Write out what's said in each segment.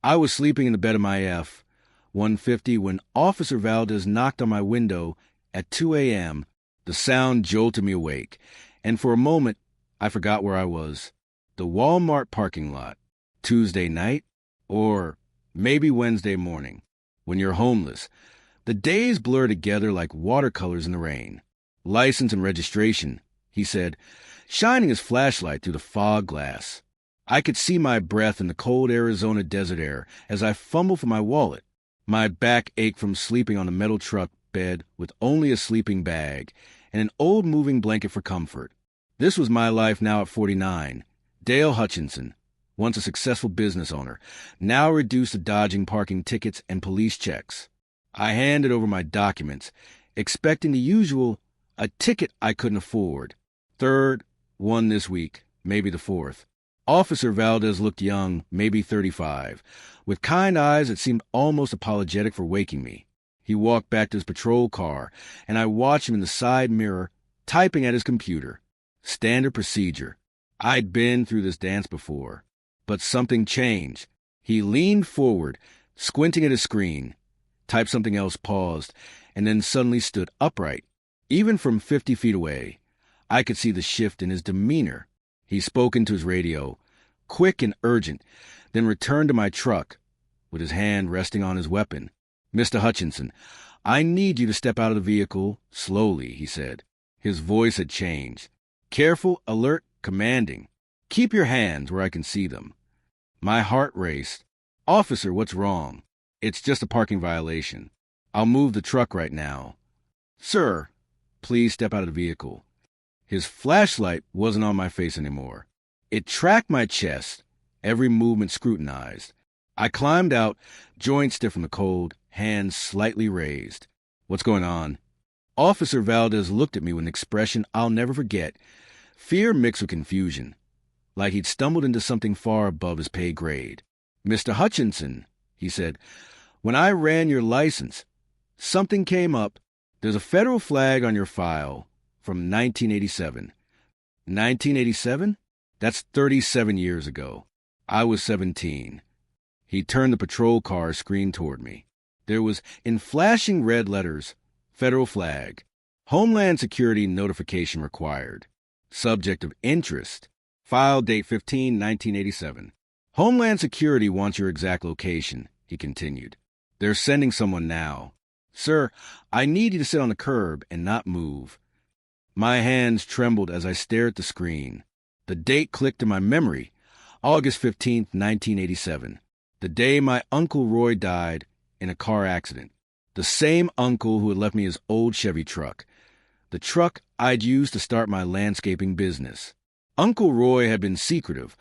I was sleeping in the bed of my F-150 when Officer Valdez knocked on my window at 2 a.m. The sound jolted me awake, and for a moment, I forgot where I was. The Walmart parking lot. Tuesday night? Or maybe Wednesday morning. When you're homeless, the days blur together like watercolors in the rain. License and registration, he said, shining his flashlight through the fog glass. I could see my breath in the cold Arizona desert air as I fumbled for my wallet. My back ached from sleeping on a metal truck bed with only a sleeping bag and an old moving blanket for comfort. This was my life now at 49. Dale Hutchinson, once a successful business owner, now reduced to dodging parking tickets and police checks. I handed over my documents, expecting the usual, a ticket I couldn't afford. Third, one this week, maybe the fourth. Officer Valdez looked young, maybe 35, with kind eyes that seemed almost apologetic for waking me. He walked back to his patrol car, and I watched him in the side mirror, typing at his computer. Standard procedure. I'd been through this dance before. But something changed. He leaned forward, squinting at his screen, typed something else, paused, and then suddenly stood upright. Even from 50 feet away, I could see the shift in his demeanor. He spoke into his radio, quick and urgent, then returned to my truck, with his hand resting on his weapon. "Mr. Hutchinson, I need you to step out of the vehicle, slowly," he said. His voice had changed. Careful, alert, commanding. "Keep your hands where I can see them." My heart raced. "Officer, what's wrong?" "It's just a parking violation. I'll move the truck right now." "Sir, please step out of the vehicle." His flashlight wasn't on my face anymore. It tracked my chest, every movement scrutinized. I climbed out, joints stiff from the cold, hands slightly raised. "What's going on?" Officer Valdez looked at me with an expression I'll never forget, fear mixed with confusion, like he'd stumbled into something far above his pay grade. "Mr. Hutchinson," he said, "when I ran your license, something came up. There's a federal flag on your file from 1987. 1987? That's 37 years ago. I was 17. He turned the patrol car screen toward me. There was, in flashing red letters, federal flag. Homeland Security notification required. Subject of interest. File date 15/1987. Homeland Security wants your exact location, he continued. They're sending someone now. Sir, I need you to sit on the curb and not move. My hands trembled as I stared at the screen. The date clicked in my memory. August 15th, 1987. The day my Uncle Roy died in a car accident. The same uncle who had left me his old Chevy truck. The truck I'd used to start my landscaping business. Uncle Roy had been secretive,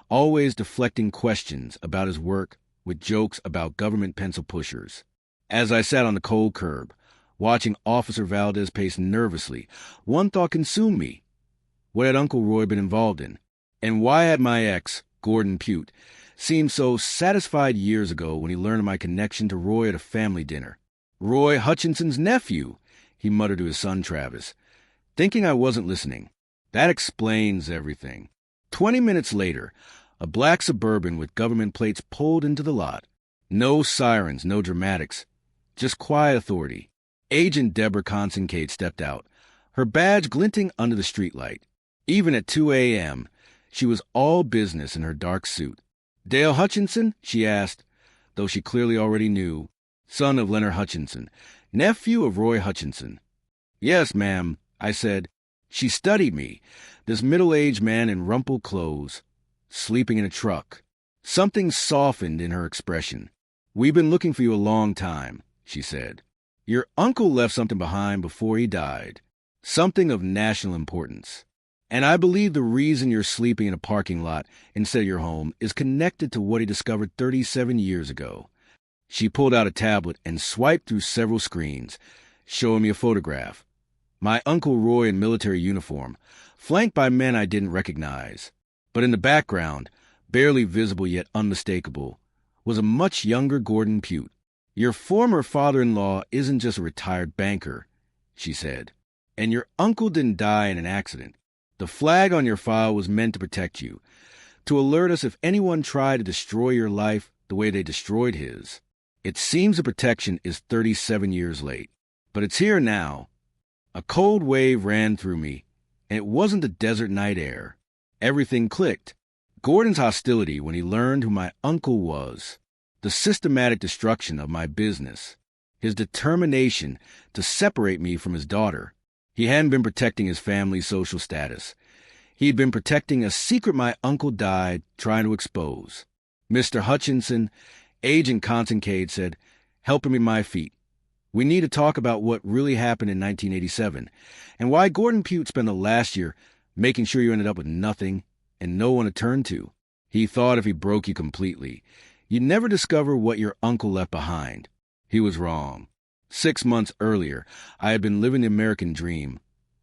always deflecting questions about his work with jokes about government pencil pushers. As I sat on the cold curb, watching Officer Valdez pace nervously, one thought consumed me. What had Uncle Roy been involved in? And why had my ex, Gordon Pute, seemed so satisfied years ago when he learned of my connection to Roy at a family dinner? Roy Hutchinson's nephew, he muttered to his son Travis, thinking I wasn't listening. That explains everything. 20 minutes later, a black Suburban with government plates pulled into the lot. No sirens, no dramatics, just quiet authority. Agent Deborah Consincade stepped out, her badge glinting under the streetlight. Even at 2 a.m., she was all business in her dark suit. Dale Hutchinson? She asked, though she clearly already knew. Son of Leonard Hutchinson, nephew of Roy Hutchinson. Yes, ma'am, I said. She studied me, this middle-aged man in rumpled clothes, sleeping in a truck. Something softened in her expression. We've been looking for you a long time, she said. Your uncle left something behind before he died, something of national importance. And I believe the reason you're sleeping in a parking lot instead of your home is connected to what he discovered 37 years ago. She pulled out a tablet and swiped through several screens, showing me a photograph. My Uncle Roy in military uniform, flanked by men I didn't recognize. But in the background, barely visible yet unmistakable, was a much younger Gordon Pute. Your former father-in-law isn't just a retired banker, she said. And your uncle didn't die in an accident. The flag on your file was meant to protect you, to alert us if anyone tried to destroy your life the way they destroyed his. It seems the protection is 37 years late, but it's here now. A cold wave ran through me, and it wasn't the desert night air. Everything clicked. Gordon's hostility when he learned who my uncle was, the systematic destruction of my business, his determination to separate me from his daughter. He hadn't been protecting his family's social status. He'd been protecting a secret my uncle died trying to expose. Mr. Hutchinson, Agent Kincaid, said, "Help him in my feet. We need to talk about what really happened in 1987 and why Gordon Pute spent the last year making sure you ended up with nothing and no one to turn to. He thought if he broke you completely, you'd never discover what your uncle left behind." He was wrong. 6 months earlier, I had been living the American dream.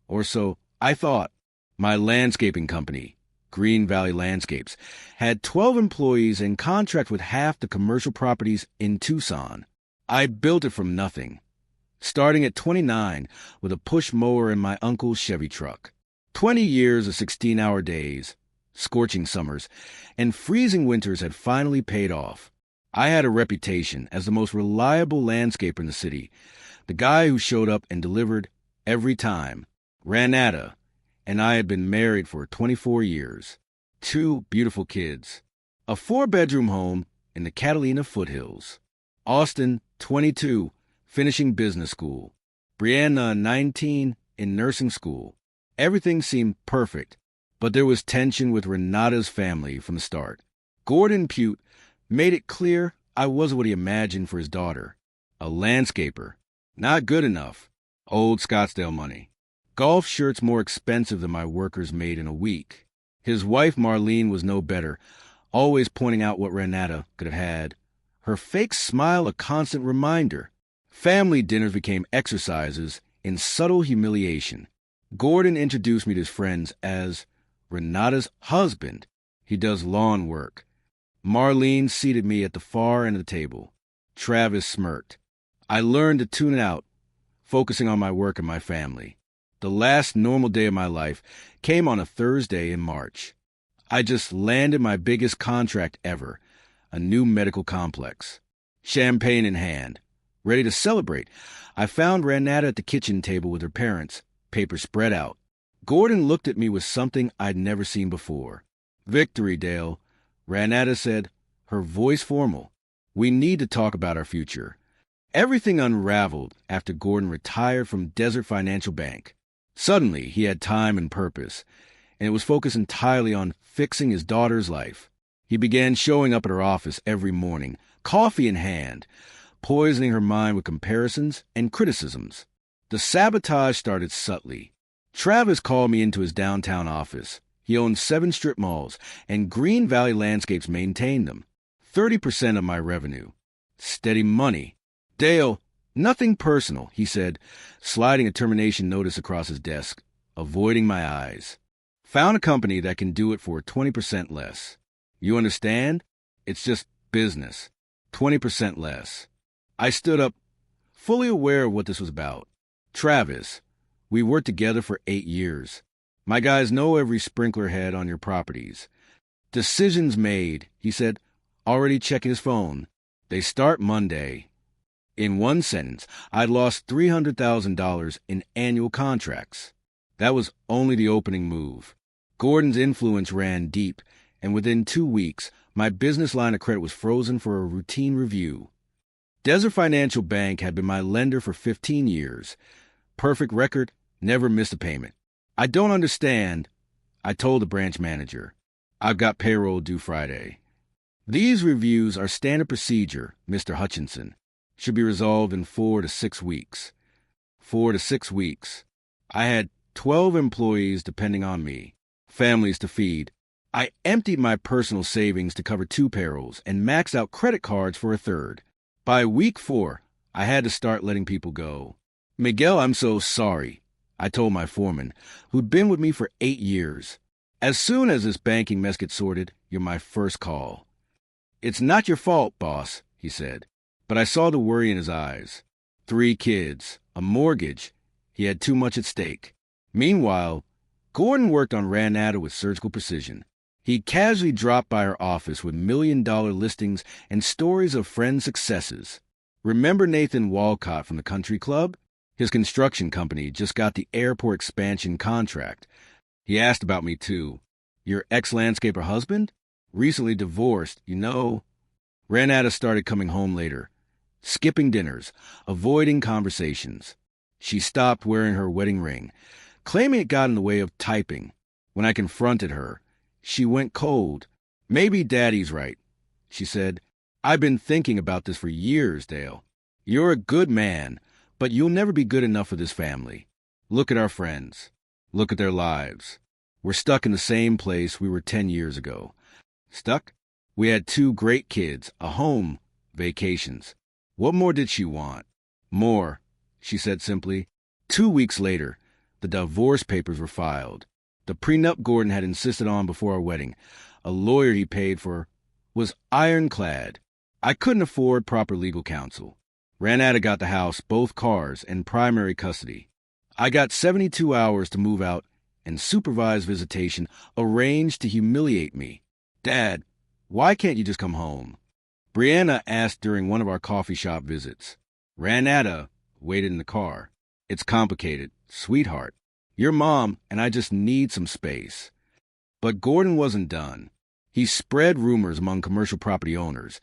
Or so I thought. My landscaping company, Green Valley Landscapes, had 12 employees and contract with half the commercial properties in Tucson. I built it from nothing, starting at 29 with a push mower in my uncle's Chevy truck. 20 years of 16-hour days, scorching summers, and freezing winters had finally paid off. I had a reputation as the most reliable landscaper in the city, the guy who showed up and delivered every time. Renata and I had been married for 24 years, 2 beautiful kids, a 4-bedroom home in the Catalina foothills. Austin, 22, finishing business school. Brianna, 19, in nursing school. Everything seemed perfect, but there was tension with Renata's family from the start. Gordon Pute made it clear I wasn't what he imagined for his daughter. A landscaper. Not good enough. Old Scottsdale money. Golf shirts more expensive than my workers made in a week. His wife Marlene was no better, always pointing out what Renata could have had. Her fake smile a constant reminder. Family dinners became exercises in subtle humiliation. Gordon introduced me to his friends as Renata's husband. He does lawn work. Marlene seated me at the far end of the table. Travis smirked. I learned to tune it out, focusing on my work and my family. The last normal day of my life came on a Thursday in March. I just landed my biggest contract ever, a new medical complex. Champagne in hand, ready to celebrate, I found Renata at the kitchen table with her parents, paper spread out. Gordon looked at me with something I'd never seen before. "Victory, Dale," Renata said, her voice formal. "We need to talk about our future." Everything unraveled after Gordon retired from Desert Financial Bank. Suddenly, he had time and purpose, and it was focused entirely on fixing his daughter's life. He began showing up at her office every morning, coffee in hand, poisoning her mind with comparisons and criticisms. The sabotage started subtly. Travis called me into his downtown office. He owned 7 strip malls, and Green Valley Landscapes maintained them. 30% of my revenue. Steady money. "Dale, nothing personal," he said, sliding a termination notice across his desk, avoiding my eyes. "Found a company that can do it for 20% less. You understand? It's just business. 20% less." I stood up, fully aware of what this was about. "Travis, we worked together for 8 years. My guys know every sprinkler head on your properties. Decisions made," he said, already checking his phone. "They start Monday." In one sentence, I'd lost $300,000 in annual contracts. That was only the opening move. Gordon's influence ran deep, and within 2 weeks, my business line of credit was frozen for a routine review. Desert Financial Bank had been my lender for 15 years. Perfect record, never missed a payment. "I don't understand," I told the branch manager. "I've got payroll due Friday." "These reviews are standard procedure, Mr. Hutchinson. Should be resolved in 4 to 6 weeks. 4 to 6 weeks. I had 12 employees depending on me, families to feed. I emptied my personal savings to cover 2 payrolls and maxed out credit cards for a 3rd. By week 4, I had to start letting people go. "Miguel, I'm so sorry," I told my foreman, who'd been with me for 8 years. "As soon as this banking mess gets sorted, you're my first call." "It's not your fault, boss," he said. But I saw the worry in his eyes. 3 kids, a mortgage. He had too much at stake. Meanwhile, Gordon worked on Renata with surgical precision. He casually dropped by our office with million-dollar listings and stories of friend successes. Remember Nathan Walcott from the country club? His construction company just got the airport expansion contract. He asked about me, too. Your ex-landscaper husband? Recently divorced, you know. Renata started coming home later, skipping dinners, avoiding conversations. She stopped wearing her wedding ring, claiming it got in the way of typing. When I confronted her, she went cold. Maybe Daddy's right, she said. I've been thinking about this for years, Dale. You're a good man, but you'll never be good enough for this family. Look at our friends. Look at their lives. We're stuck in the same place we were 10 years ago. Stuck? We had 2 great kids, a home, vacations. What more did she want? More, she said simply. 2 weeks later, the divorce papers were filed. The prenup Gordon had insisted on before our wedding, a lawyer he paid for, was ironclad. I couldn't afford proper legal counsel. Renata got the house, both cars, and primary custody. I got 72 hours to move out and supervised visitation arranged to humiliate me. Dad, why can't you just come home? Brianna asked during one of our coffee shop visits. Renata waited in the car. It's complicated, sweetheart. Your mom and I just need some space. But Gordon wasn't done. He spread rumors among commercial property owners,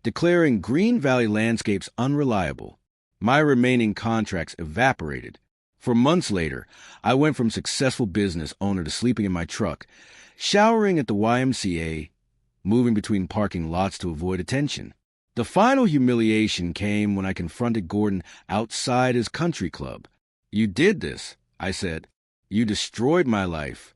declaring Green Valley landscapes unreliable. My remaining contracts evaporated. For months later, I went from successful business owner to sleeping in my truck, showering at the YMCA, moving between parking lots to avoid attention. The final humiliation came when I confronted Gordon outside his country club. You did this, I said. You destroyed my life.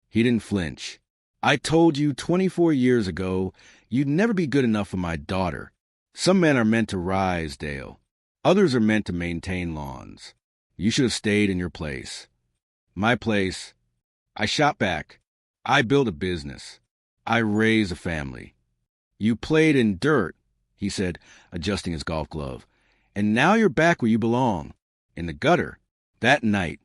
He didn't flinch. I told you 24 years ago you'd never be good enough for my daughter. Some men are meant to rise, Dale. Others are meant to maintain lawns. You should have stayed in your place. My place. I shot back. I built a business. I raised a family. You played in dirt, he said, adjusting his golf glove. And now you're back where you belong, in the gutter. That night,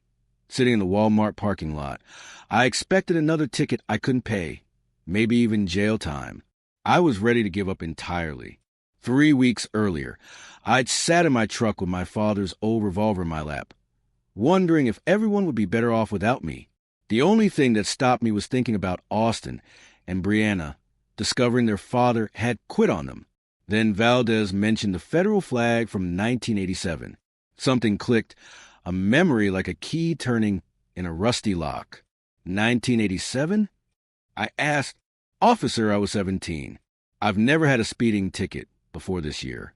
sitting in the Walmart parking lot, I expected another ticket I couldn't pay, maybe even jail time. I was ready to give up entirely. 3 weeks earlier, I'd sat in my truck with my father's old revolver in my lap, wondering if everyone would be better off without me. The only thing that stopped me was thinking about Austin and Brianna, discovering their father had quit on them. Then Valdez mentioned the federal flag from 1987. Something clicked, a memory like a key turning in a rusty lock. 1987? I asked. Officer, I was 17. I've never had a speeding ticket before this year.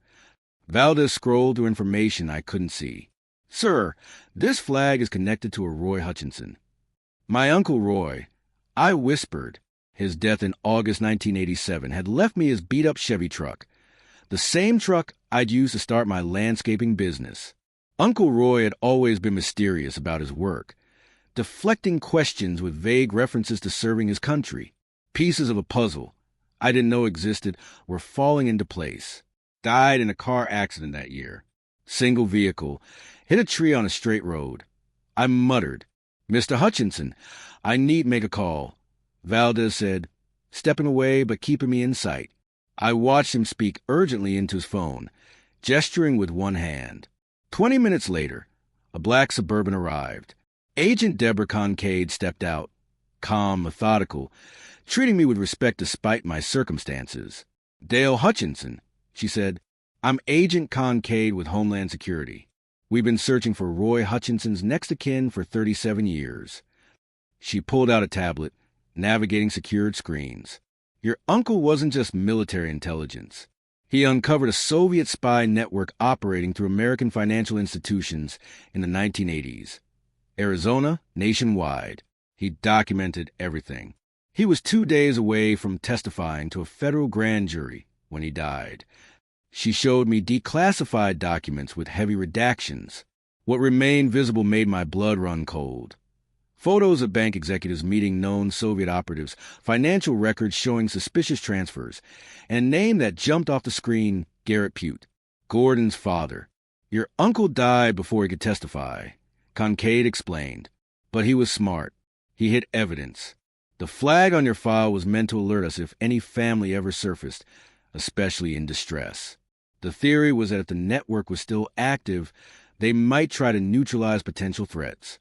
Valdez scrolled through information I couldn't see. Sir, this flag is connected to a Roy Hutchinson. My Uncle Roy, I whispered. His death in August 1987 had left me his beat-up Chevy truck, the same truck I'd used to start my landscaping business. Uncle Roy had always been mysterious about his work, deflecting questions with vague references to serving his country. Pieces of a puzzle I didn't know existed were falling into place. Died in a car accident that year. Single vehicle. Hit a tree on a straight road. I muttered, Mr. Hutchinson, I need make a call. Valdez said, stepping away but keeping me in sight. I watched him speak urgently into his phone, gesturing with one hand. 20 minutes later, a black Suburban arrived. Agent Deborah Concade stepped out, calm, methodical, treating me with respect despite my circumstances. Dale Hutchinson, she said. I'm Agent Concade with Homeland Security. We've been searching for Roy Hutchinson's next of kin for 37 years. She pulled out a tablet, navigating secured screens. Your uncle wasn't just military intelligence. He uncovered a Soviet spy network operating through American financial institutions in the 1980s. Arizona, nationwide. He documented everything. He was 2 days away from testifying to a federal grand jury when he died. She showed me declassified documents with heavy redactions. What remained visible made my blood run cold. Photos of bank executives meeting known Soviet operatives, financial records showing suspicious transfers, and a name that jumped off the screen, Garrett Pute, Gordon's father. Your uncle died before he could testify, Concade explained. But he was smart. He hid evidence. The flag on your file was meant to alert us if any family ever surfaced, especially in distress. The theory was that if the network was still active, they might try to neutralize potential threats.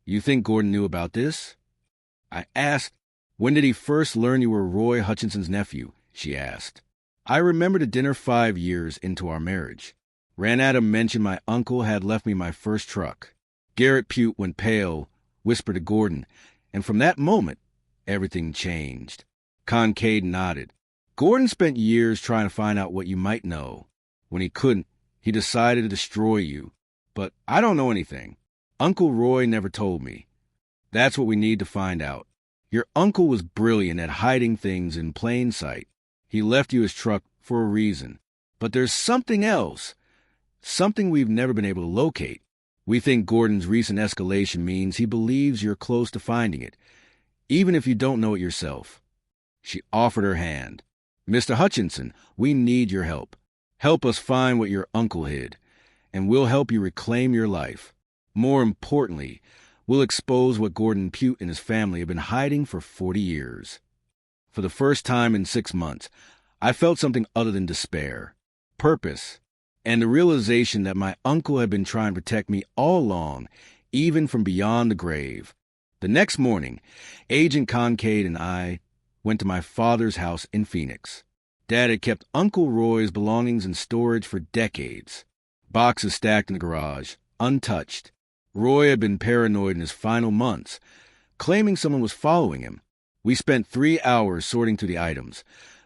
You think Gordon knew about this? I asked. When did he first learn you were Roy Hutchinson's nephew? She asked. I remembered a dinner 5 years into our marriage. Ranada mentioned my uncle had left me my first truck. Garrett Pute went pale, whispered to Gordon, and from that moment, everything changed. Kincaid nodded. Gordon spent years trying to find out what you might know. When he couldn't, he decided to destroy you. But I don't know anything. Uncle Roy never told me. That's what we need to find out. Your uncle was brilliant at hiding things in plain sight. He left you his truck for a reason. But there's something else. Something we've never been able to locate. We think Gordon's recent escalation means he believes you're close to finding it, even if you don't know it yourself. She offered her hand. Mr. Hutchinson, we need your help. Help us find what your uncle hid, and we'll help you reclaim your life. More importantly, we'll expose what Gordon Pute and his family have been hiding for 40 years. For the first time in 6 months, I felt something other than despair. Purpose, and the realization that my uncle had been trying to protect me all along, even from beyond the grave. The next morning, Agent Kincaid and I went to my father's house in Phoenix. Dad had kept Uncle Roy's belongings in storage for decades. Boxes stacked in the garage, untouched. Roy had been paranoid in his final months, claiming someone was following him. We spent 3 hours sorting through the items.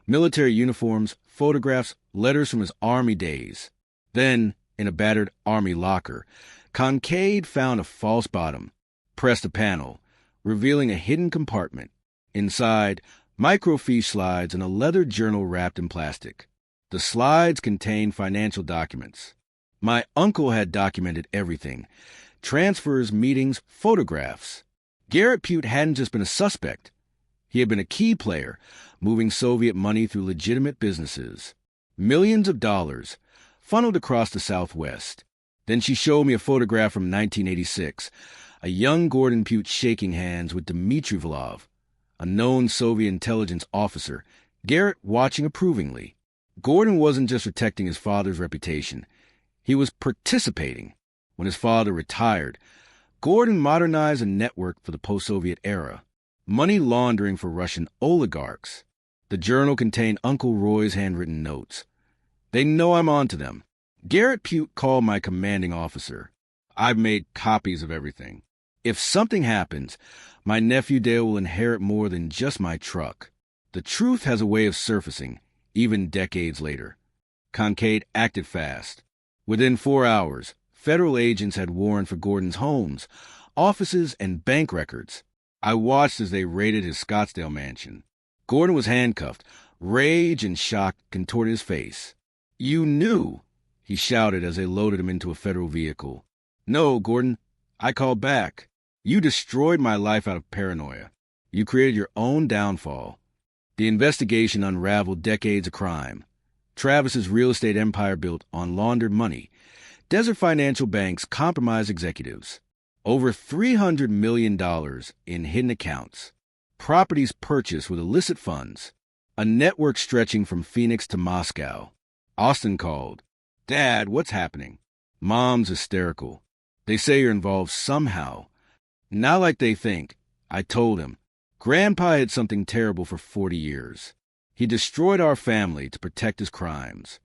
Military uniforms, photographs, letters from his army days. Then, in a battered army locker, Kincaid found a false bottom, pressed a panel, revealing a hidden compartment. Inside, microfiche slides and a leather journal wrapped in plastic. The slides contained financial documents. My uncle had documented everything. Transfers, meetings, photographs. Garrett Pute hadn't just been a suspect. He had been a key player, moving Soviet money through legitimate businesses. Millions of dollars funneled across the Southwest. Then she showed me a photograph from 1986, a young Gordon Pute shaking hands with Dmitry Volov, a known Soviet intelligence officer, Garrett watching approvingly. Gordon wasn't just protecting his father's reputation. He was participating. When his father retired, Gordon modernized a network for the post-Soviet era. Money laundering for Russian oligarchs. The journal contained Uncle Roy's handwritten notes. They know I'm onto them. Garrett Pute called my commanding officer. I've made copies of everything. If something happens, my nephew Dale will inherit more than just my truck. The truth has a way of surfacing, even decades later. Kincaid acted fast. Within 4 hours, federal agents had warrant for Gordon's homes, offices, and bank records. I watched as they raided his Scottsdale mansion. Gordon was handcuffed. Rage and shock contorted his face. "You knew," he shouted as they loaded him into a federal vehicle. "No, Gordon, I called back. You destroyed my life out of paranoia. You created your own downfall." The investigation unraveled decades of crime. Travis's real estate empire built on laundered money. Desert Financial Bank's compromised executives. Over $300 million in hidden accounts. Properties purchased with illicit funds. A network stretching from Phoenix to Moscow. Austin called. "Dad, what's happening?" Mom's hysterical. "They say you're involved somehow." "Not like they think." I told him. Grandpa hid something terrible for 40 years. He destroyed our family to protect his crimes.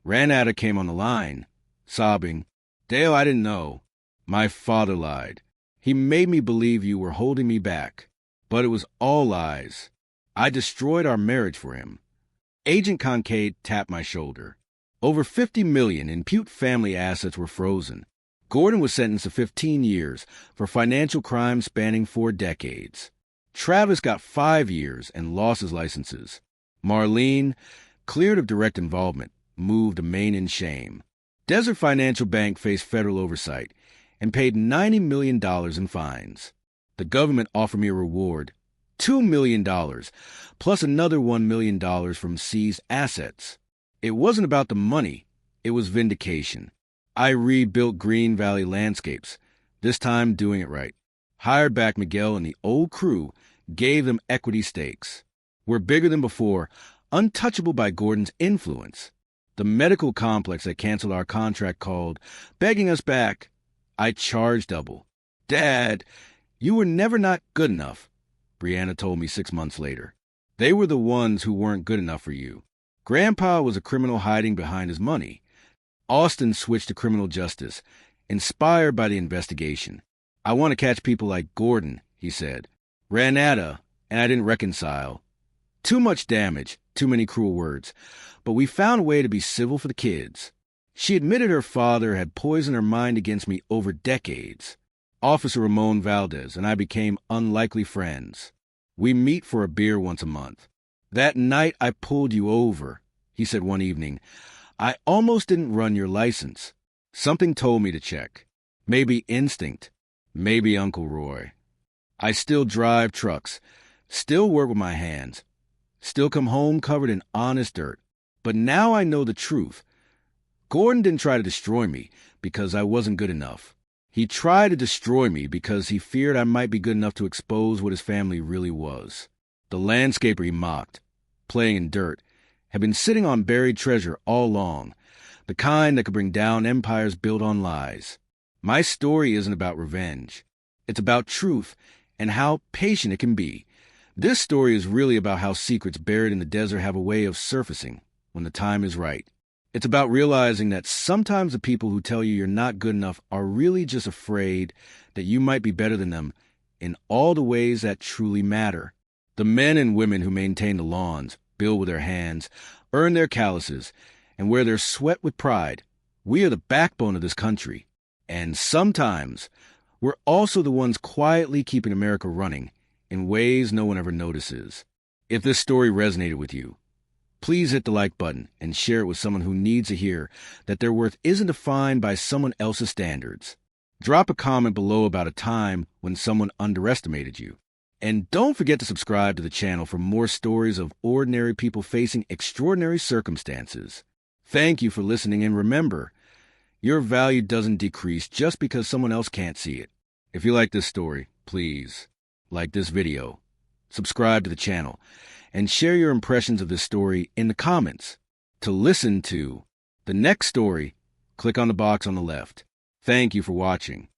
Ranada came on the line, sobbing. "Dale, I didn't know. My father lied. He made me believe you were holding me back. But it was all lies. I destroyed our marriage for him." Agent Kincaid tapped my shoulder. Over $50 million in Pute family assets were frozen. Gordon was sentenced to 15 years for financial crimes spanning 4 decades. Travis got 5 years and lost his licenses. Marlene, cleared of direct involvement, moved to Maine in shame. Desert Financial Bank faced federal oversight and paid $90 million in fines. The government offered me a reward, $2 million, plus another $1 million from seized assets. It wasn't about the money, it was vindication. I rebuilt Green Valley landscapes, this time doing it right. Hired back Miguel and the old crew, gave them equity stakes. We're bigger than before, untouchable by Gordon's influence. The medical complex that canceled our contract called, begging us back. I charged double. Dad, you were never not good enough, Brianna told me 6 months later. They were the ones who weren't good enough for you. Grandpa was a criminal hiding behind his money. Austin switched to criminal justice, inspired by the investigation. I want to catch people like Gordon, he said. Ran at her, and I didn't reconcile. Too much damage, too many cruel words. But we found a way to be civil for the kids. She admitted her father had poisoned her mind against me over decades. Officer Ramon Valdez and I became unlikely friends. We meet for a beer once a month. That night I pulled you over, he said one evening. I almost didn't run your license. Something told me to check. Maybe instinct. Maybe Uncle Roy. I still drive trucks. Still work with my hands. Still come home covered in honest dirt. But now I know the truth. Gordon didn't try to destroy me because I wasn't good enough. He tried to destroy me because he feared I might be good enough to expose what his family really was. The landscaper he mocked, playing in dirt, had been sitting on buried treasure all along, the kind that could bring down empires built on lies. My story isn't about revenge. It's about truth and how patient it can be. This story is really about how secrets buried in the desert have a way of surfacing when the time is right. It's about realizing that sometimes the people who tell you you're not good enough are really just afraid that you might be better than them in all the ways that truly matter. The men and women who maintain the lawns, build with their hands, earn their calluses, and wear their sweat with pride. We are the backbone of this country. And sometimes we're also the ones quietly keeping America running in ways no one ever notices. If this story resonated with you, please hit the like button and share it with someone who needs to hear that their worth isn't defined by someone else's standards. Drop a comment below about a time when someone underestimated you. And don't forget to subscribe to the channel for more stories of ordinary people facing extraordinary circumstances. Thank you for listening, and remember, your value doesn't decrease just because someone else can't see it. If you like this story, please like this video, subscribe to the channel, and share your impressions of this story in the comments. To listen to the next story, click on the box on the left. Thank you for watching.